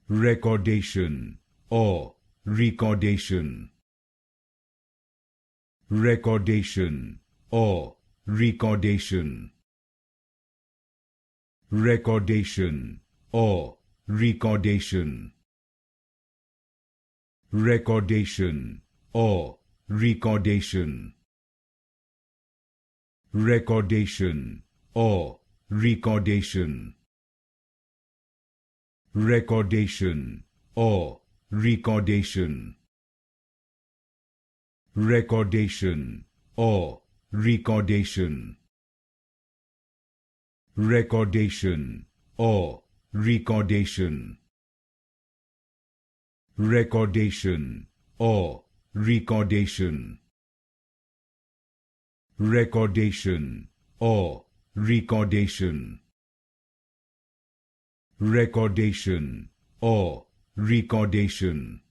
Recordation or recordation. Recordation or recordation. Recordation or recordation. Recordation or recordation. Recordation or recordation. Recordation or recordation. Recordation or recordation. Recordation or recordation. Recordation or recordation. Recordation or recordation. Recordation or recordation.